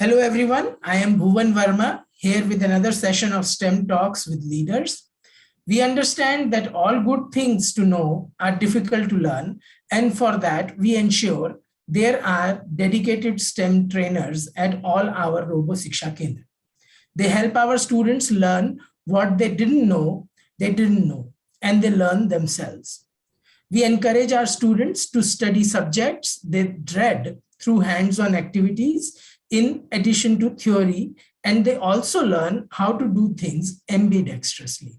Hello everyone, I am Bhuvan Verma here with another session of STEM Talks with Leaders. We understand that all good things to know are difficult to learn, and for that we ensure there are dedicated STEM trainers at all our Robo Siksha Kendra. They help our students learn what they didn't know, and they learn themselves. We encourage our students to study subjects they dread through hands-on activities in addition to theory, and they also learn how to do things ambidextrously.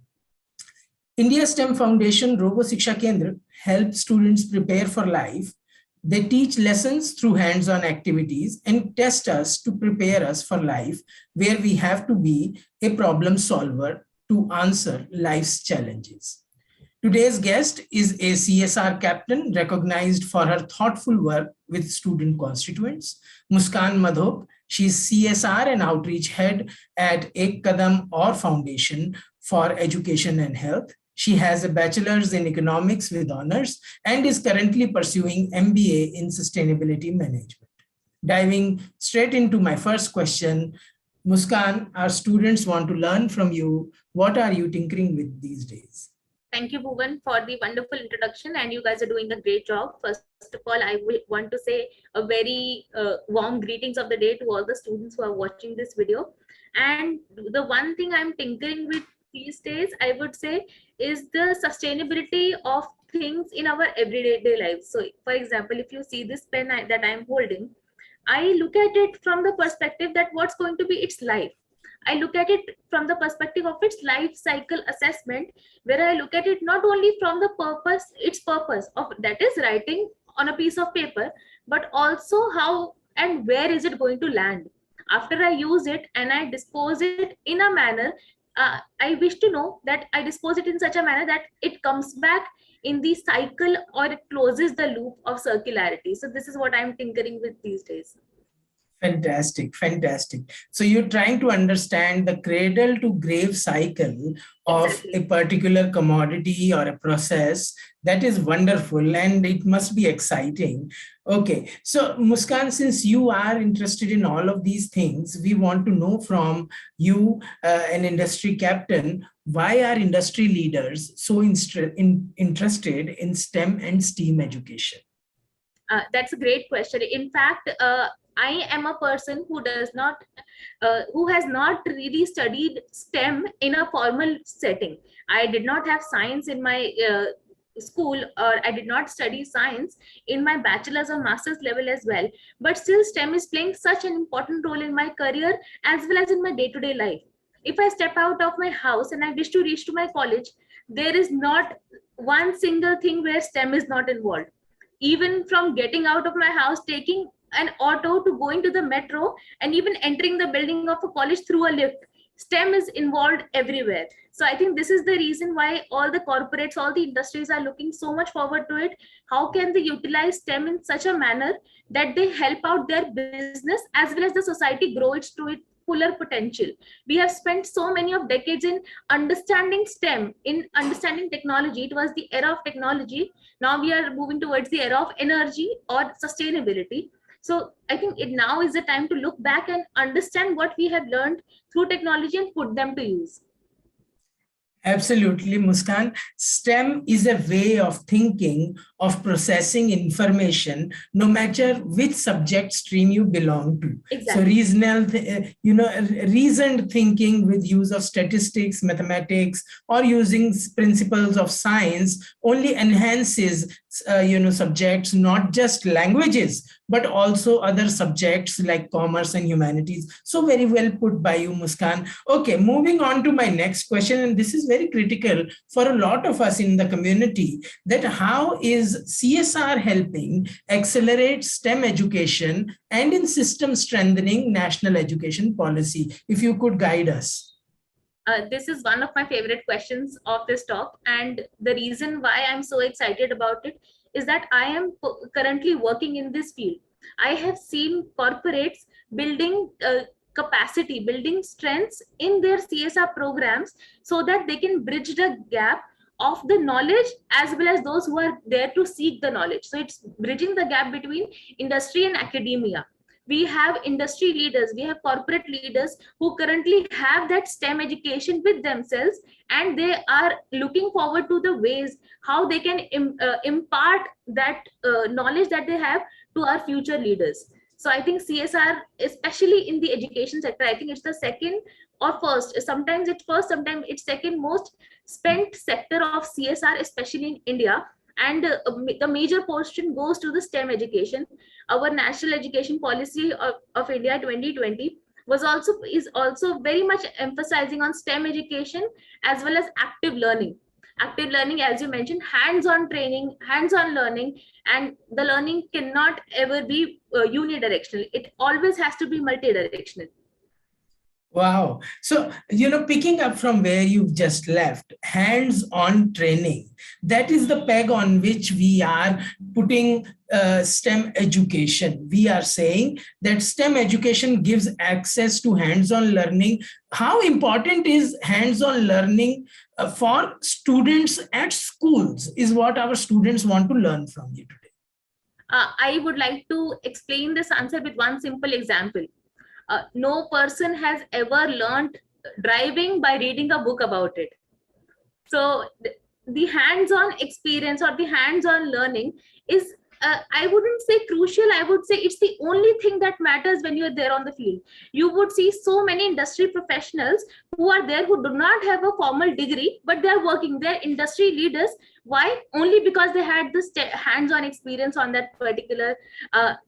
India STEM Foundation Robo Siksha Kendra helps students prepare for life. They teach lessons through hands-on activities and test us to prepare us for life, where we have to be a problem solver to answer life's challenges. Today's guest is a CSR captain recognized for her thoughtful work with student constituents. Muskan Madhok, she is CSR and Outreach Head at Kadam Aur Foundation for Education and Health. She has a bachelor's in economics with honors and is currently pursuing MBA in sustainability management. Diving straight into my first question, Muskan, our students want to learn from you. What are you tinkering with these days? Thank you, Bhuvan, for the wonderful introduction, and you guys are doing a great job. First of all, I want to say a very warm greetings of the day to all the students who are watching this video. And the one thing I'm tinkering with these days, I would say, is the sustainability of things in our everyday lives. So, for example, if you see this pen that I'm holding, I look at it from the perspective that what's going to be its life. I look at it from the perspective of its life cycle assessment, where I look at it not only from the its purpose of that is writing on a piece of paper, but also how and where is it going to land. After I use it and I dispose it in a manner, I wish to know that I dispose it in such a manner that it comes back in the cycle or it closes the loop of circularity. So this is what I'm tinkering with these days. Fantastic, fantastic. So you're trying to understand the cradle to grave cycle of a particular commodity or a process. That is wonderful and it must be exciting. Okay, so Muskan, since you are interested in all of these things, we want to know from you, an industry captain, why are industry leaders so interested in STEM and STEAM education? That's a great question. In fact, I am a person who does not, who has not really studied STEM in a formal setting. I did not have science in my school, or I did not study science in my bachelor's or master's level as well. But still, STEM is playing such an important role in my career as well as in my day-to-day life. If I step out of my house and I wish to reach to my college, there is not one single thing where STEM is not involved. Even from getting out of my house, taking an auto to going to the metro, and even entering the building of a college through a lift, STEM is involved everywhere. So I think this is the reason why all the corporates, all the industries are looking so much forward to it. How can they utilize STEM in such a manner that they help out their business as well as the society grow it to its fuller potential? We have spent so many of decades in understanding STEM, in understanding technology. It was the era of technology. Now we are moving towards the era of energy or sustainability. So I think it now is the time to look back and understand what we have learned through technology and put them to use. Absolutely, Muskan. STEM is a way of thinking, of processing information, no matter which subject stream you belong to. Exactly. So reasoned thinking with use of statistics, mathematics, or using principles of science only enhances subjects, not just languages, but also other subjects like commerce and humanities. So very well put by you, Muskan. Okay, moving on to my next question, and this is very critical for a lot of us in the community, that how is CSR helping accelerate STEM education and in system strengthening national education policy? If you could guide us. This is one of my favorite questions of this talk, and the reason why I'm so excited about it is that I am currently working in this field. I have seen corporates building capacity, building strengths in their CSR programs so that they can bridge the gap of the knowledge as well as those who are there to seek the knowledge. So it's bridging the gap between industry and academia. We have industry leaders, we have corporate leaders who currently have that STEM education with themselves, and they are looking forward to the ways how they can impart that knowledge that they have to our future leaders. So I think CSR, especially in the education sector, I think it's the second or first, sometimes it's first, sometimes it's second most spent sector of CSR, especially in India. And the major portion goes to the STEM education. Our national education policy of India 2020 is also very much emphasizing on STEM education as well as active learning. Active learning, as you mentioned, hands-on training, hands-on learning, and the learning cannot ever be unidirectional. It always has to be multidirectional. Wow. So, picking up from where you've just left, hands-on training, that is the peg on which we are putting STEM education. We are saying that STEM education gives access to hands-on learning. How important is hands-on learning for students at schools is what our students want to learn from you today. I would like to explain this answer with one simple example. No person has ever learned driving by reading a book about it. So the hands-on experience or the hands-on learning is, I wouldn't say crucial, I would say it's the only thing that matters when you're there on the field. You would see so many industry professionals who are there who do not have a formal degree, but they're working, they're industry leaders. Why? Only because they had this hands-on experience on that particular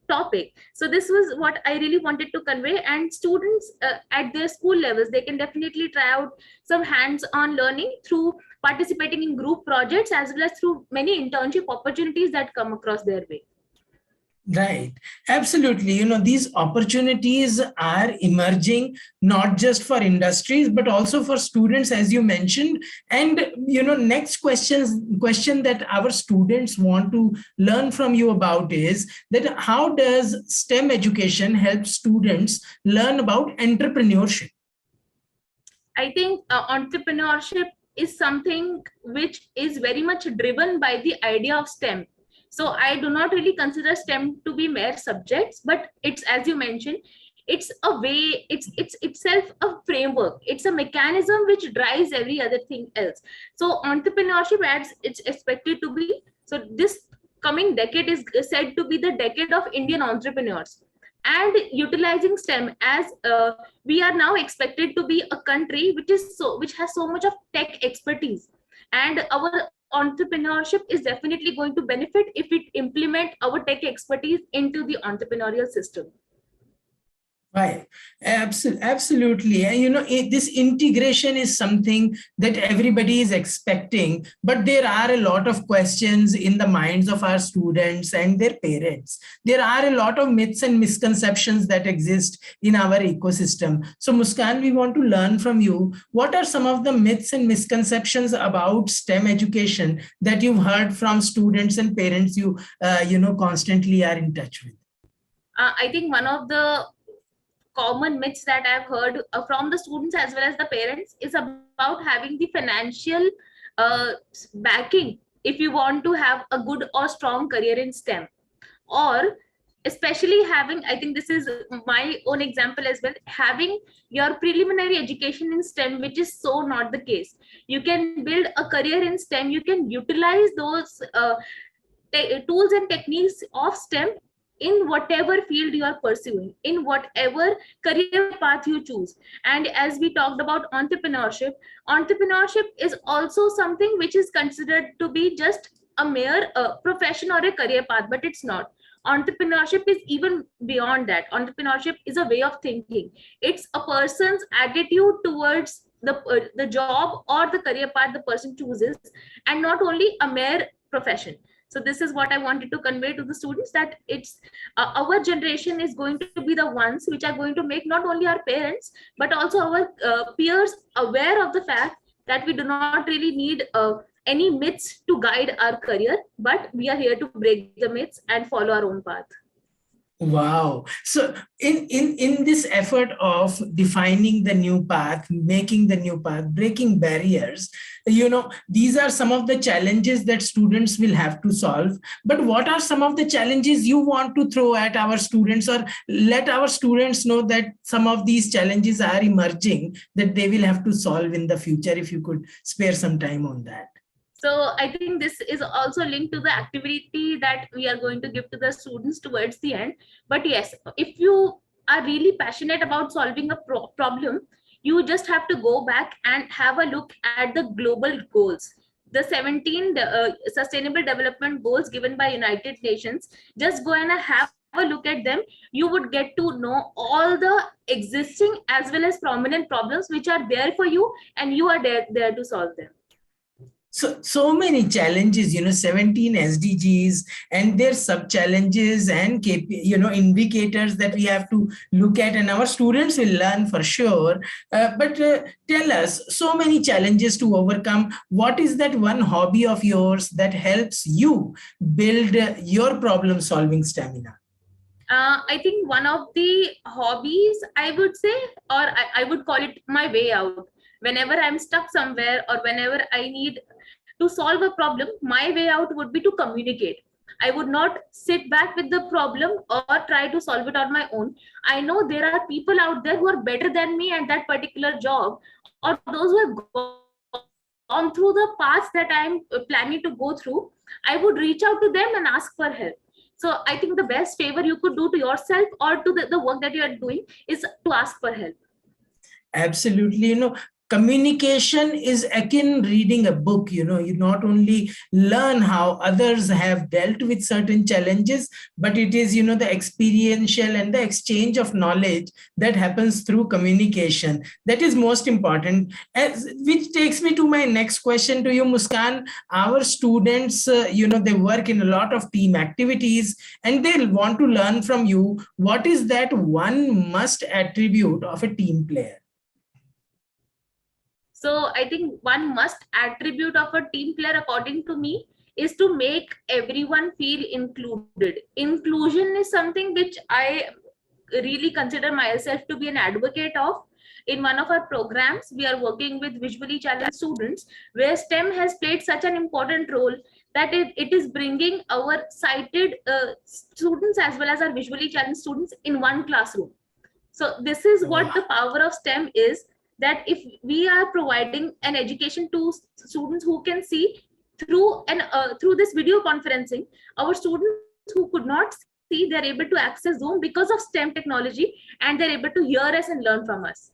topic. So this was what I really wanted to convey. And students at their school levels, they can definitely try out some hands-on learning through participating in group projects as well as through many internship opportunities that come across their way. Right. Absolutely. These opportunities are emerging, not just for industries, but also for students, as you mentioned. And, next question that our students want to learn from you about is that how does STEM education help students learn about entrepreneurship? I think entrepreneurship is something which is very much driven by the idea of STEM. So I do not really consider STEM to be mere subjects, but it's, as you mentioned, it's a way, it's itself a framework, it's a mechanism which drives every other thing else. So entrepreneurship, as it's expected to be, so this coming decade is said to be the decade of Indian entrepreneurs. And utilizing STEM, as we are now expected to be a country which has so much of tech expertise, and our entrepreneurship is definitely going to benefit if it implement our tech expertise into the entrepreneurial system. Right. Absolutely. And this integration is something that everybody is expecting, but there are a lot of questions in the minds of our students and their parents. There are a lot of myths and misconceptions that exist in our ecosystem. So Muskan, we want to learn from you. What are some of the myths and misconceptions about STEM education that you've heard from students and parents you constantly are in touch with? I think one of the common myths that I've heard from the students as well as the parents is about having the financial backing if you want to have a good or strong career in STEM, or especially having, I think this is my own example as well, having your preliminary education in STEM, which is so not the case. You can build a career in STEM, you can utilize those tools and techniques of STEM in whatever field you are pursuing, in whatever career path you choose. And as we talked about entrepreneurship is also something which is considered to be just a mere profession or a career path, but it's not. Entrepreneurship is even beyond that. Entrepreneurship is a way of thinking. It's a person's attitude towards the job or the career path the person chooses, and not only a mere profession. So this is what I wanted to convey to the students, that it's our generation is going to be the ones which are going to make not only our parents, but also our peers aware of the fact that we do not really need any myths to guide our career, but we are here to break the myths and follow our own path. Wow. So in this effort of defining the new path, making the new path, breaking barriers, these are some of the challenges that students will have to solve. But what are some of the challenges you want to throw at our students, or let our students know that some of these challenges are emerging that they will have to solve in the future? If you could spare some time on that. So I think this is also linked to the activity that we are going to give to the students towards the end. But yes, if you are really passionate about solving a problem, you just have to go back and have a look at the global goals. The 17 sustainable development goals given by United Nations. Just go and have a look at them. You would get to know all the existing as well as prominent problems which are there for you, and you are there to solve them. So many challenges, 17 SDGs and their sub challenges and indicators that we have to look at, and our students will learn for sure. But tell us, so many challenges to overcome. What is that one hobby of yours that helps you build your problem solving stamina? I think one of the hobbies, I would say, or I would call it my way out. Whenever I'm stuck somewhere or whenever I need to solve a problem, my way out would be to communicate. I would not sit back with the problem or try to solve it on my own. I know there are people out there who are better than me at that particular job, or those who have gone through the paths that I'm planning to go through. I would reach out to them and ask for help. So I think the best favor you could do to yourself or to the work that you are doing is to ask for help. Absolutely. Communication is akin reading a book. You not only learn how others have dealt with certain challenges, but it is, the experiential and the exchange of knowledge that happens through communication. That is most important. Which takes me to my next question to you, Muskan. Our students, they work in a lot of team activities and they want to learn from you. What is that one must attribute of a team player? So I think one must attribute of a team player, according to me, is to make everyone feel included. Inclusion is something which I really consider myself to be an advocate of. In one of our programs, we are working with visually challenged students, where STEM has played such an important role that it is bringing our sighted students as well as our visually challenged students in one classroom. So this is what the power of STEM is, that if we are providing an education to students who can see through this video conferencing, our students who could not see, they're able to access Zoom because of STEM technology, and they're able to hear us and learn from us.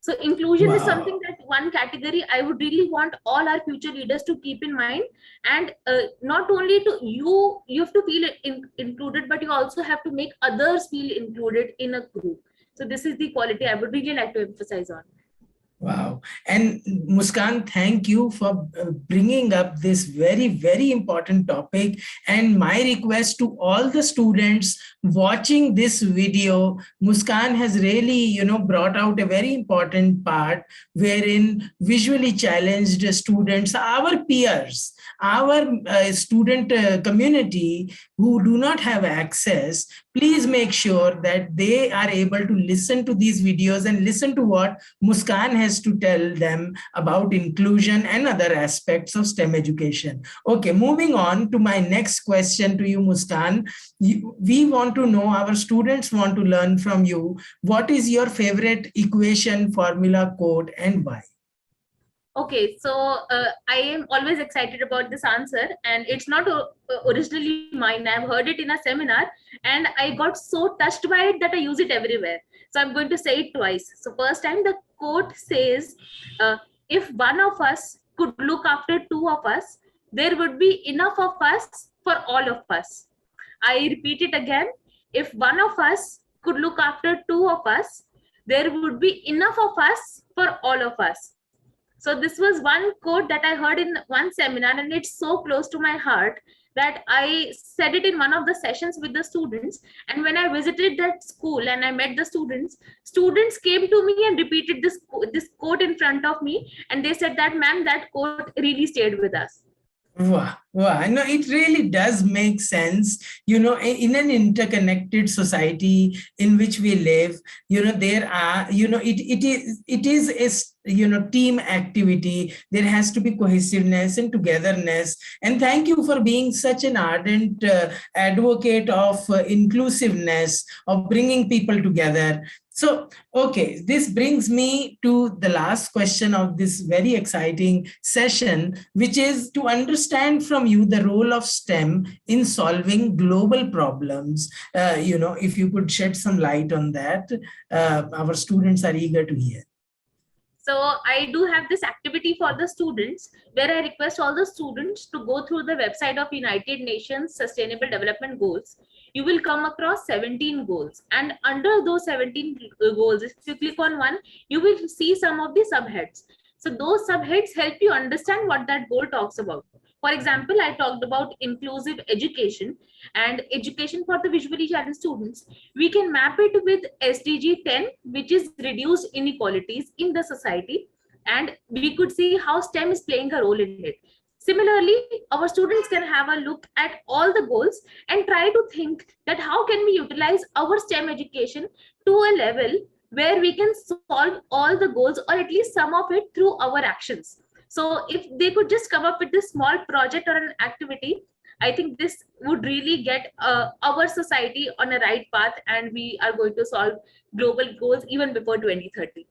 So inclusion is something that one category I would really want all our future leaders to keep in mind. And not only to you have to feel included, but you also have to make others feel included in a group. So this is the quality I would really like to emphasize on. Wow. And Muskan, thank you for bringing up this very, very important topic. And my request to all the students watching this video, Muskan has really, brought out a very important part wherein visually challenged students, our peers, our student community who do not have access, please make sure that they are able to listen to these videos and listen to what Muskan has to tell them about inclusion and other aspects of STEM education. Okay, moving on to my next question to you, Muskan. We want to know, our students want to learn from you, what is your favorite equation, formula, code, and why? Okay, so I am always excited about this answer, and it's not originally mine. I've heard it in a seminar, and I got so touched by it that I use it everywhere. So I'm going to say it twice. So first time, the quote says, if one of us could look after two of us, there would be enough of us for all of us. I repeat it again. If one of us could look after two of us, there would be enough of us for all of us. So this was one quote that I heard in one seminar, and it's so close to my heart that I said it in one of the sessions with the students. And when I visited that school and I met the students came to me and repeated this quote in front of me. And they said that, ma'am, that quote really stayed with us. Wow, Wow, no, it really does make sense. In an interconnected society in which we live, there are, it is team activity. There has to be cohesiveness and togetherness. And thank you for being such an ardent advocate of inclusiveness, of bringing people together. So, okay, this brings me to the last question of this very exciting session, which is to understand from you the role of STEM in solving global problems. If you could shed some light on that, our students are eager to hear. So I do have this activity for the students where I request all the students to go through the website of United Nations Sustainable Development Goals. You will come across 17 goals, and under those 17 goals, if you click on one, you will see some of the subheads. So those subheads help you understand what that goal talks about. For example, I talked about inclusive education and education for the visually challenged students. We can map it with SDG 10, which is reduce inequalities in the society, and we could see how STEM is playing a role in it. Similarly, our students can have a look at all the goals and try to think that how can we utilize our STEM education to a level where we can solve all the goals or at least some of it through our actions. So if they could just come up with this small project or an activity, I think this would really get our society on a right path, and we are going to solve global goals even before 2030.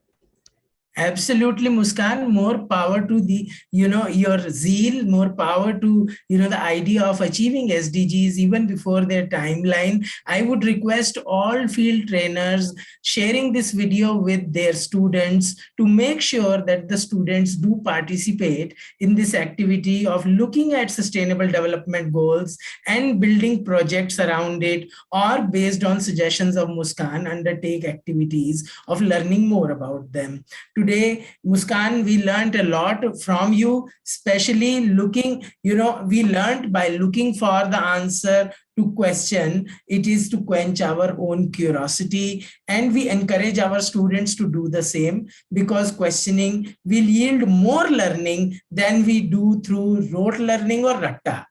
Absolutely, Muskan. More power to your zeal, more power to, the idea of achieving SDGs even before their timeline. I would request all field trainers sharing this video with their students to make sure that the students do participate in this activity of looking at sustainable development goals and building projects around it, or based on suggestions of Muskan, undertake activities of learning more about them. Today, Muskan, we learned a lot from you, especially we learned by looking for the answer to question. It is to quench our own curiosity, and we encourage our students to do the same, because questioning will yield more learning than we do through rote learning or ratta.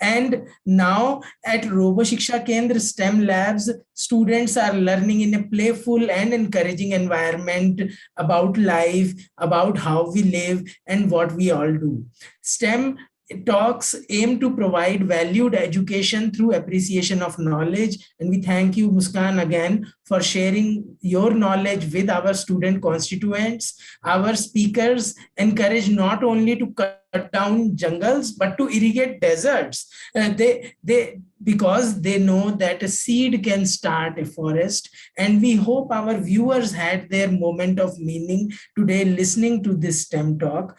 And now at Robo Siksha Kendra STEM labs, students are learning in a playful and encouraging environment about life, about how we live, and what we all do. STEM talks aim to provide valued education through appreciation of knowledge. And we thank you, Muskan, again for sharing your knowledge with our student constituents. Our speakers encourage not only to cut down jungles, but to irrigate deserts. Because they know that a seed can start a forest. And we hope our viewers had their moment of meaning today listening to this STEM talk.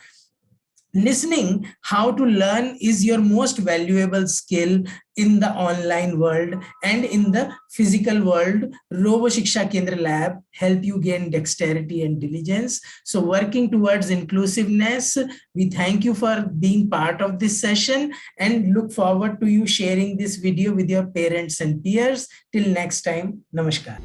Listening how to learn is your most valuable skill in the online world, and in the physical world. Robo Siksha Kendra Lab help you gain dexterity and diligence. So working towards inclusiveness, we thank you for being part of this session and look forward to you sharing this video with your parents and peers. Till next time, namaskar.